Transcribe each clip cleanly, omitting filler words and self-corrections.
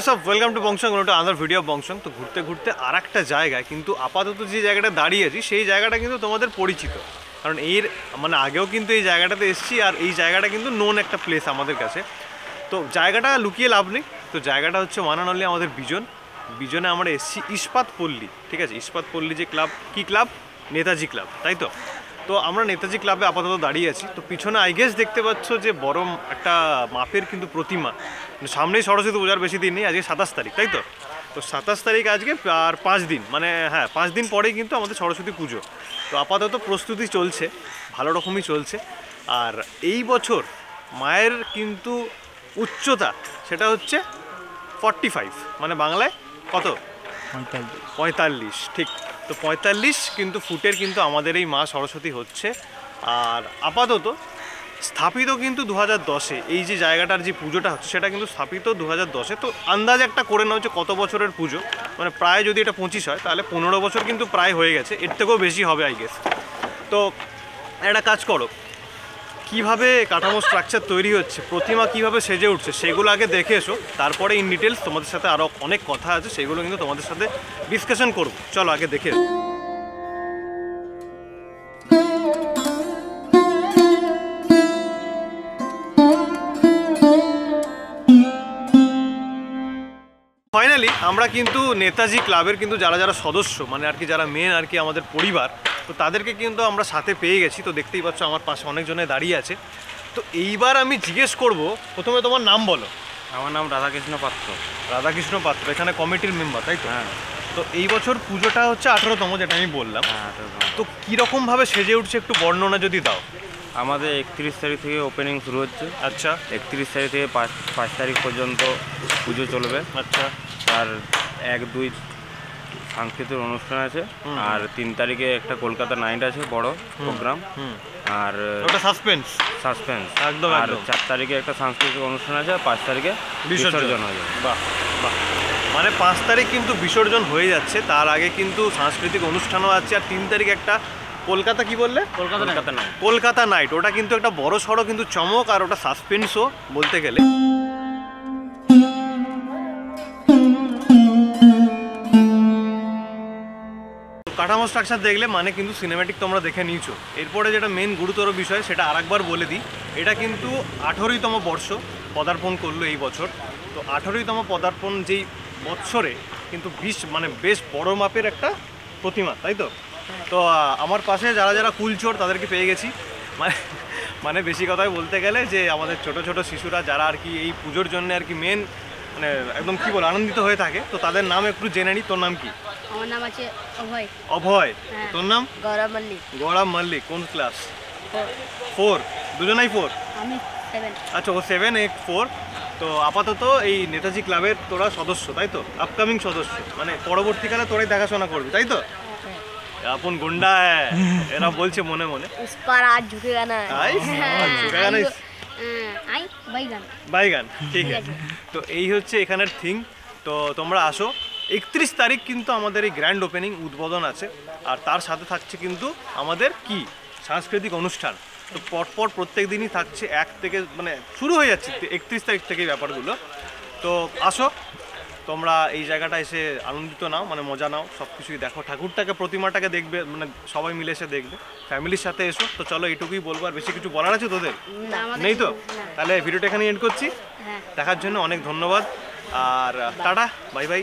WhatsApp welcome to বংশং ওটা other video বংশং। তো ঘুরতে ঘুরতে আর একটা জায়গায় কিন্তু আপাতত যে জায়গাটা দাঁড়িয়ে আছি সেই জায়গাটা কিন্তু তোমাদের পরিচিত, কারণ এর মানে আগেও কিন্তু এই জায়গাটাতে এসেছি আর এই জায়গাটা কিন্তু নোন একটা প্লেস আমাদের কাছে। তো জায়গাটা লুকিয়ে লাভ নেই, তো জায়গাটা হচ্ছে মানানলি আমাদের বিজনে আমরা এসেছি ইস্পাত পল্লী। ঠিক আছে, ইস্পাত পল্লী যে ক্লাব, কি ক্লাব? নেতাজি ক্লাব, তাই তো। তো আমরা নেতাজি ক্লাবে আপাতত দাঁড়িয়ে আছি। তো পিছনে আই গেস দেখতে পাচ্ছ যে বড় একটা মাপের কিন্তু প্রতিমা, সামনেই সরস্বতী পূজার বেশি দিন নেই, আজকে 27 তারিখ, তাই তো। তো 27 তারিখ আজকে, আর 5 দিন, মানে হ্যাঁ 5 দিন পরেই কিন্তু আমাদের সরস্বতী পুজো। তো আপাতত প্রস্তুতি চলছে, ভালো রকমই চলছে। আর এই বছর মায়ের কিন্তু উচ্চতা সেটা হচ্ছে 45, মানে বাংলায় কত? 45, ঠিক। তো 45 কিন্তু ফুটের কিন্তু আমাদের এই মা সরস্বতী হচ্ছে। আর আপাতত স্থাপিত কিন্তু 2010-এ, এই যে জায়গাটার যে পুজোটা হচ্ছে সেটা কিন্তু স্থাপিত 2010-এ। তো আন্দাজ একটা করে নেওয়া হচ্ছে কত বছরের পুজো, মানে প্রায় যদি এটা 25 হয় তাহলে 15 বছর কিন্তু প্রায় হয়ে গেছে, এর থেকেও বেশি হবে আই গেস। তো একটা কাজ করো, কীভাবে কাঠামো স্ট্রাকচার তৈরি হচ্ছে, প্রতিমা কীভাবে সেজে উঠছে সেগুলো আগে দেখে এসো, তারপরে ইন ডিটেলস তোমাদের সাথে আরও অনেক কথা আছে, সেগুলো কিন্তু তোমাদের সাথে ডিসকাশন করবো। চলো আগে দেখে এসো। ফাইনালি আমরা কিন্তু নেতাজি ক্লাবের কিন্তু যারা যারা সদস্য, মানে আর কি যারা মেন আর কি আমাদের পরিবার, তো তাদেরকে কিন্তু আমরা সাথে পেয়ে গেছি। তো দেখতেই পাচ্ছ আমার পাশে অনেকজনে দাঁড়িয়ে আছে। তো এইবার আমি জিজ্ঞেস করব, প্রথমে তোমার নাম বলো। আমার নাম রাধাকৃষ্ণ পাত্র। রাধাকৃষ্ণ পাত্র, এখানে কমিটির মেম্বার, তাই তো? হ্যাঁ। তো এই বছর পুজোটা হচ্ছে 18তম, যেটা আমি বললাম। হ্যাঁ। তো কীরকমভাবে সেজে উঠছে একটু বর্ণনা যদি দাও। আমাদের 31 তারিখ থেকে ওপেনিং শুরু হচ্ছে। আচ্ছা। 31 তারিখ থেকে 5 তারিখ পর্যন্ত পুজো চলবে। আচ্ছা। আর 1-2 সাংস্কৃতিক অনুষ্ঠান আছে। আর 3 তারিখে একটা কলকাতা নাইট আছে, বড় প্রোগ্রাম। আর ওটা সাসপেন্স একদম। আর 4 তারিখে একটা সাংস্কৃতিক অনুষ্ঠান আছে, আর 5 তারিখে বিসর্জন হয়ে যাবে। বাহ বাহ, মানে 5 তারিখ কিন্তু বিসর্জন হয়ে যাচ্ছে, তার আগে কিন্তু সাংস্কৃতিক অনুষ্ঠানও আছে। আর 3 তারিখ একটা কলকাতা, কি বললে? কলকাতা নাইট, ওটা কিন্তু একটা বড় সড়ো কিন্তু চমক, আর ওটা সাসপেন্সও বলতে গেলে। কাঠামো স্ট্রাকচার দেখলে মানে কিন্তু সিনেম্যাটিক তোমরা দেখে নিয়েছো। এরপরে যেটা মেন গুরুতর বিষয় সেটা আরেকবার বলে দিই, এটা কিন্তু 18তম বর্ষ পদার্পণ করলো এই বছর। তো 18তম পদার্পণ যেই বৎসরে কিন্তু মানে বেশ বড় মাপের একটা প্রতিমা, তাই তো। তো আমার পাশে যারা যারা কুলচোর তাদেরকে পেয়ে গেছি, মানে বেশি কথাই বলতে গেলে যে আমাদের ছোট ছোট শিশুরা যারা আর কি এই পুজোর জন্য আর কি মেন মানে একদম কি বল আনন্দিত হয়ে থাকে। তো তাদের নাম একটু জেনে নিই। তোর নাম কি? আমার নাম আছে অভয়। অভয়। তোর নাম? গৌরব মল্লিক। গৌরব মল্লিক। কোন ক্লাস? 4। দুজনেই 4? আমি 7। আচ্ছা, ও 7, 4। তো আপাতত এই নেতাজি ক্লাবের তোরা সদস্য, তাই তো? আপকামিং সদস্য, মানে পরবর্তীকালে তোরাই দেখাশোনা করবি, তাই তো? আপন গুন্ডা হ্যাঁ, এরা বলছে মনে মনে। उस पर आज झुकेगा ना। झुकेगा ना। आई বাইগান। বাইগান, ঠিক আছে। তো এই হচ্ছে এখানের থিং। তো তোমরা আসো। 31 তারিখ কিন্তু আমাদের এই গ্র্যান্ড ওপেনিং উদ্বোধন আছে, আর তার সাথে থাকছে কিন্তু আমাদের কি সাংস্কৃতিক অনুষ্ঠান। তো পরপর প্রত্যেক দিনই থাকছে, 1 থেকে মানে শুরু হয়ে যাচ্ছে 31 তারিখ থেকে ব্যাপারগুলো। তো আসো তোমরা এই জায়গাটা এসে আনন্দিত নাও, মানে মজা নাও, সব কিছুই দেখো, ঠাকুরটাকে প্রতিমাটাকে দেখবে, মানে সবাই মিলে এসে দেখবে, ফ্যামিলির সাথে এসো। তো চলো এইটুকুই বলবো, আর বেশি কিছু বলার আছে তোদের নেই তো? তাহলে ভিডিওটা এখানে এন্ড করছি। দেখার জন্য অনেক ধন্যবাদ, আর টাটা, বাই বাই।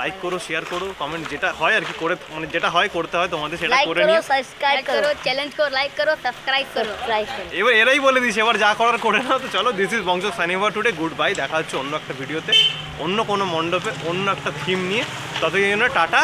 লাইক করো, শেয়ার করো, কমেন্ট, যেটা হয় আর কি করে, মানে যেটা হয় করতে হয় তোমাদের, সেটা করে নিও। সাবস্ক্রাইব করো, চ্যালেঞ্জ করো, লাইক করো, সাবস্ক্রাইব করো। এবার এরাই বলে দিস, এবার যা করার করে নাও। তো চলো, দিস ইজ বংশ signing off today, good bye. দেখা হচ্ছে অন্য একটা ভিডিওতে, অন্য কোনো মণ্ডপে, অন্য একটা থিম নিয়ে। ততদিন জন্য টাটা।